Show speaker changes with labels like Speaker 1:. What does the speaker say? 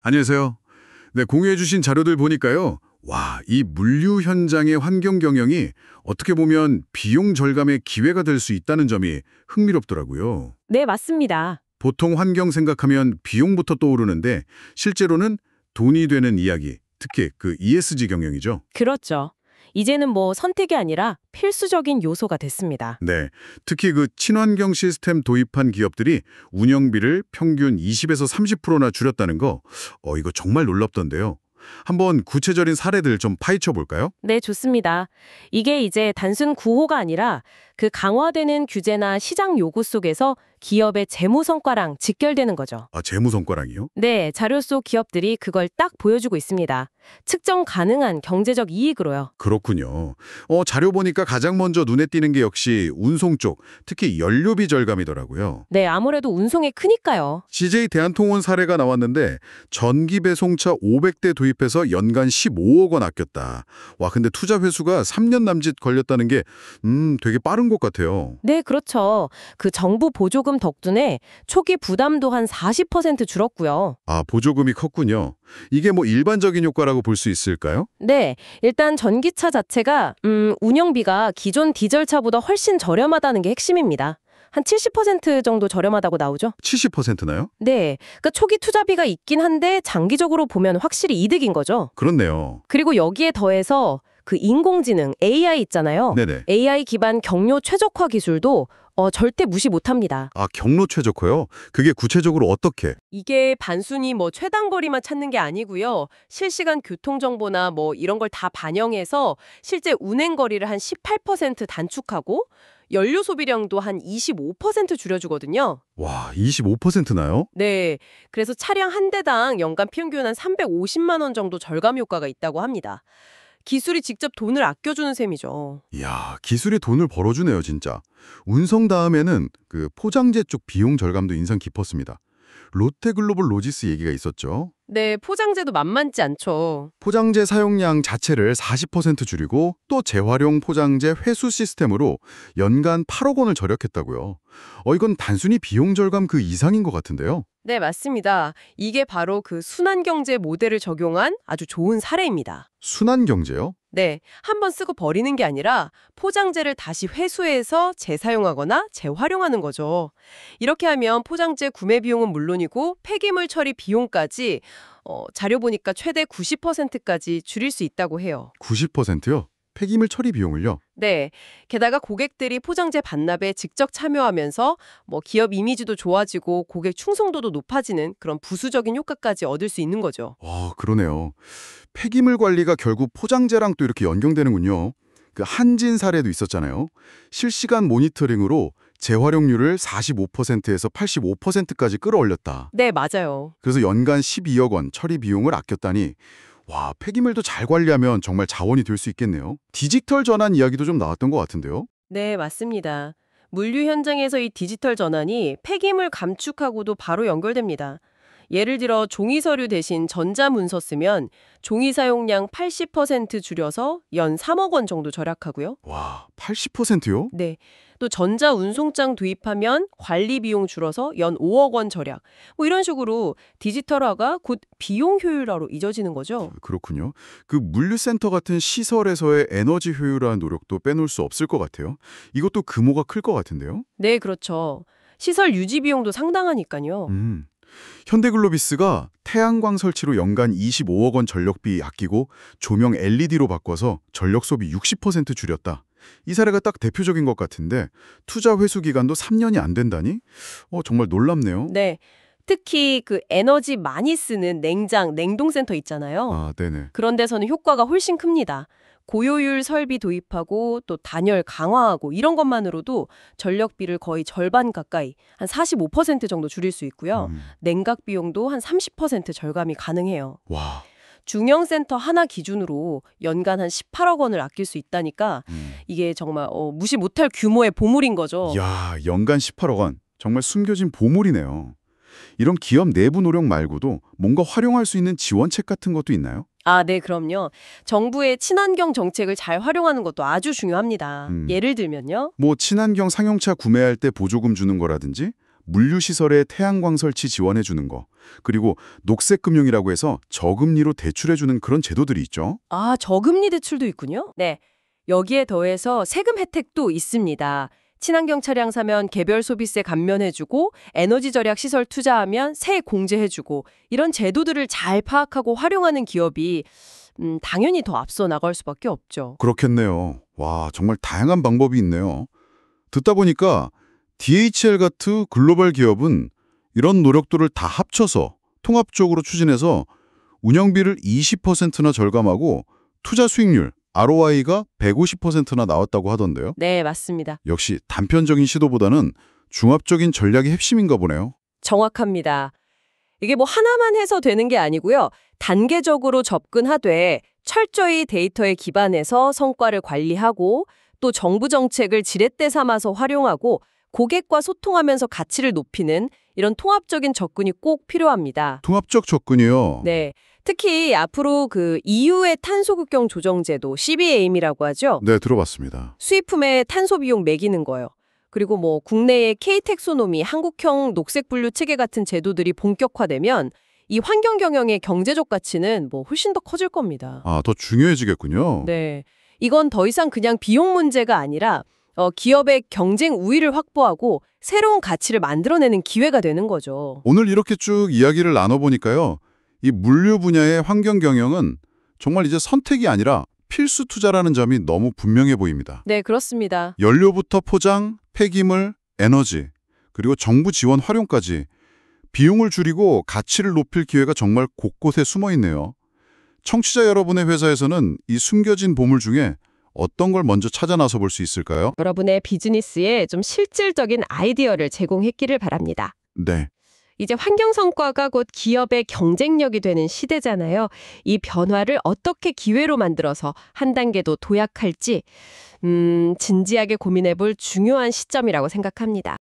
Speaker 1: 안녕하세요. 네, 공유해 주신 자료들 보니까요. 와, 이 물류 현장의 환경 경영이 어떻게 보면 비용 절감의 기회가 될 수 있다는 점이 흥미롭더라고요.
Speaker 2: 네, 맞습니다.
Speaker 1: 보통 환경 생각하면 비용부터 떠오르는데 실제로는 돈이 되는 이야기, 특히 그 ESG 경영이죠.
Speaker 2: 그렇죠. 이제는 뭐 선택이 아니라 필수적인 요소가 됐습니다.
Speaker 1: 네, 특히 그 친환경 시스템 도입한 기업들이 운영비를 평균 20에서 30%나 줄였다는 거, 이거 정말 놀랍던데요. 한번 구체적인 사례들 좀 파헤쳐 볼까요?
Speaker 2: 네, 좋습니다. 이게 이제 단순 구호가 아니라 그 강화되는 규제나 시장 요구 속에서 기업의 재무 성과랑 직결되는 거죠.
Speaker 1: 아, 재무 성과랑이요?
Speaker 2: 네, 자료 속 기업들이 그걸 딱 보여주고 있습니다. 측정 가능한 경제적 이익으로요.
Speaker 1: 그렇군요. 자료 보니까 가장 먼저 눈에 띄는 게 역시 운송 쪽, 특히 연료비 절감이더라고요.
Speaker 2: 네, 아무래도 운송에 크니까요.
Speaker 1: CJ 대한통운 사례가 나왔는데 전기 배송차 500대 도입해서 연간 15억 원 아꼈다. 와, 근데 투자 회수가 3년 남짓 걸렸다는 게 되게 빠른 것 같아요.
Speaker 2: 네, 그렇죠. 그 정부 보조금 덕분에 초기 부담도 한 40% 줄었고요.
Speaker 1: 아, 보조금이 컸군요. 이게 뭐 일반적인 효과라고 볼 수 있을까요?
Speaker 2: 네, 일단 전기차 자체가 운영비가 기존 디젤차보다 훨씬 저렴하다는 게 핵심입니다. 한 70% 정도 저렴하다고 나오죠?
Speaker 1: 70%나요?
Speaker 2: 네, 그러니까 초기 투자비가 있긴 한데 장기적으로 보면 확실히 이득인 거죠.
Speaker 1: 그렇네요.
Speaker 2: 그리고 여기에 더해서 그 인공지능 AI 있잖아요.
Speaker 1: 네네.
Speaker 2: AI 기반 경료 최적화 기술도 절대 무시 못합니다.
Speaker 1: 아, 경로 최적화요? 그게 구체적으로 어떻게?
Speaker 2: 이게 단순히 뭐 최단거리만 찾는 게 아니고요. 실시간 교통정보나 뭐 이런 걸 다 반영해서 실제 운행 거리를 한 18% 단축하고 연료 소비량도 한 25% 줄여주거든요.
Speaker 1: 와, 25%나요?
Speaker 2: 네. 그래서 차량 한 대당 연간 평균 한 350만 원 정도 절감 효과가 있다고 합니다. 기술이 직접 돈을 아껴주는 셈이죠.
Speaker 1: 이야, 기술이 돈을 벌어주네요, 진짜. 운송 다음에는 그 포장재 쪽 비용 절감도 인상 깊었습니다. 롯데글로벌 로지스 얘기가 있었죠.
Speaker 2: 네, 포장재도 만만치 않죠.
Speaker 1: 포장재 사용량 자체를 40% 줄이고 또 재활용 포장재 회수 시스템으로 연간 8억 원을 절약했다고요. 이건 단순히 비용 절감 그 이상인 것 같은데요.
Speaker 2: 네, 맞습니다. 이게 바로 그 순환경제 모델을 적용한 아주 좋은 사례입니다.
Speaker 1: 순환 경제요?
Speaker 2: 네, 한번 쓰고 버리는 게 아니라 포장재를 다시 회수해서 재사용하거나 재활용하는 거죠. 이렇게 하면 포장재 구매 비용은 물론이고 폐기물 처리 비용까지 자료 보니까 최대 90%까지 줄일 수 있다고 해요.
Speaker 1: 90%요? 폐기물 처리 비용을요?
Speaker 2: 네, 게다가 고객들이 포장재 반납에 직접 참여하면서 뭐 기업 이미지도 좋아지고 고객 충성도도 높아지는 그런 부수적인 효과까지 얻을 수 있는 거죠.
Speaker 1: 그러네요. 폐기물 관리가 결국 포장재랑 또 이렇게 연결되는군요. 그 한진 사례도 있었잖아요. 실시간 모니터링으로 재활용률을 45%에서 85%까지 끌어올렸다.
Speaker 2: 네, 맞아요.
Speaker 1: 그래서 연간 12억 원 처리 비용을 아꼈다니 와, 폐기물도 잘 관리하면 정말 자원이 될 수 있겠네요. 디지털 전환 이야기도 좀 나왔던 것 같은데요.
Speaker 2: 네, 맞습니다. 물류 현장에서 이 디지털 전환이 폐기물 감축하고도 바로 연결됩니다. 예를 들어 종이 서류 대신 전자문서 쓰면 종이 사용량 80% 줄여서 연 3억 원 정도 절약하고요.
Speaker 1: 와, 80%요?
Speaker 2: 네. 또 전자운송장 도입하면 관리 비용 줄어서 연 5억 원 절약. 뭐 이런 식으로 디지털화가 곧 비용 효율화로 이어지는 거죠.
Speaker 1: 그렇군요. 그 물류센터 같은 시설에서의 에너지 효율화 노력도 빼놓을 수 없을 것 같아요. 이것도 규모가 클 것 같은데요.
Speaker 2: 네, 그렇죠. 시설 유지 비용도 상당하니까요.
Speaker 1: 현대글로비스가 태양광 설치로 연간 25억 원 전력비 아끼고 조명 LED로 바꿔서 전력 소비 60% 줄였다. 이 사례가 딱 대표적인 것 같은데 투자 회수 기간도 3년이 안 된다니? 정말 놀랍네요.
Speaker 2: 네. 특히 그 에너지 많이 쓰는 냉장, 냉동센터 있잖아요.
Speaker 1: 아, 네네.
Speaker 2: 그런 데서는 효과가 훨씬 큽니다. 고효율 설비 도입하고 또 단열 강화하고 이런 것만으로도 전력비를 거의 절반 가까이 한 45% 정도 줄일 수 있고요. 냉각 비용도 한 30% 절감이 가능해요.
Speaker 1: 와.
Speaker 2: 중형센터 하나 기준으로 연간 한 18억 원을 아낄 수 있다니까 이게 정말 무시 못할 규모의 보물인 거죠.
Speaker 1: 야, 연간 18억 원. 정말 숨겨진 보물이네요. 이런 기업 내부 노력 말고도 뭔가 활용할 수 있는 지원책 같은 것도 있나요?
Speaker 2: 아, 네, 그럼요. 정부의 친환경 정책을 잘 활용하는 것도 아주 중요합니다. 예를 들면요.
Speaker 1: 뭐 친환경 상용차 구매할 때 보조금 주는 거라든지 물류시설에 태양광 설치 지원해 주는 거. 그리고 녹색금융이라고 해서 저금리로 대출해주는 그런 제도들이 있죠.
Speaker 2: 아, 저금리 대출도 있군요. 네. 여기에 더해서 세금 혜택도 있습니다. 친환경 차량 사면 개별 소비세 감면해주고 에너지 절약 시설 투자하면 세액 공제해주고 이런 제도들을 잘 파악하고 활용하는 기업이 당연히 더 앞서 나갈 수밖에 없죠.
Speaker 1: 그렇겠네요. 와, 정말 다양한 방법이 있네요. 듣다 보니까 DHL 같은 글로벌 기업은 이런 노력들을 다 합쳐서 통합적으로 추진해서 운영비를 20%나 절감하고 투자 수익률, ROI가 150%나 나왔다고 하던데요.
Speaker 2: 네, 맞습니다.
Speaker 1: 역시 단편적인 시도보다는 종합적인 전략이 핵심인가 보네요.
Speaker 2: 정확합니다. 이게 뭐 하나만 해서 되는 게 아니고요. 단계적으로 접근하되 철저히 데이터에 기반해서 성과를 관리하고 또 정부 정책을 지렛대 삼아서 활용하고 고객과 소통하면서 가치를 높이는 이런 통합적인 접근이 꼭 필요합니다.
Speaker 1: 통합적 접근이요.
Speaker 2: 네. 특히 앞으로 그 EU의 탄소 국경 조정 제도 CBAM이라고 하죠.
Speaker 1: 네, 들어봤습니다.
Speaker 2: 수입품의 탄소 비용 매기는 거요. 그리고 뭐 국내의 K택소노미, 한국형 녹색 분류 체계 같은 제도들이 본격화되면 이 환경 경영의 경제적 가치는 뭐 훨씬 더 커질 겁니다.
Speaker 1: 아, 더 중요해지겠군요.
Speaker 2: 네. 이건 더 이상 그냥 비용 문제가 아니라 기업의 경쟁 우위를 확보하고 새로운 가치를 만들어내는 기회가 되는 거죠.
Speaker 1: 오늘 이렇게 쭉 이야기를 나눠보니까요. 이 물류 분야의 환경 경영은 정말 이제 선택이 아니라 필수 투자라는 점이 너무 분명해 보입니다.
Speaker 2: 네, 그렇습니다.
Speaker 1: 연료부터 포장, 폐기물, 에너지, 그리고 정부 지원 활용까지 비용을 줄이고 가치를 높일 기회가 정말 곳곳에 숨어 있네요. 청취자 여러분의 회사에서는 이 숨겨진 보물 중에 어떤 걸 먼저 찾아 나서 볼 수 있을까요?
Speaker 2: 여러분의 비즈니스에 좀 실질적인 아이디어를 제공했기를 바랍니다.
Speaker 1: 네.
Speaker 2: 이제 환경 성과가 곧 기업의 경쟁력이 되는 시대잖아요. 이 변화를 어떻게 기회로 만들어서 한 단계 더 도약할지 진지하게 고민해 볼 중요한 시점이라고 생각합니다.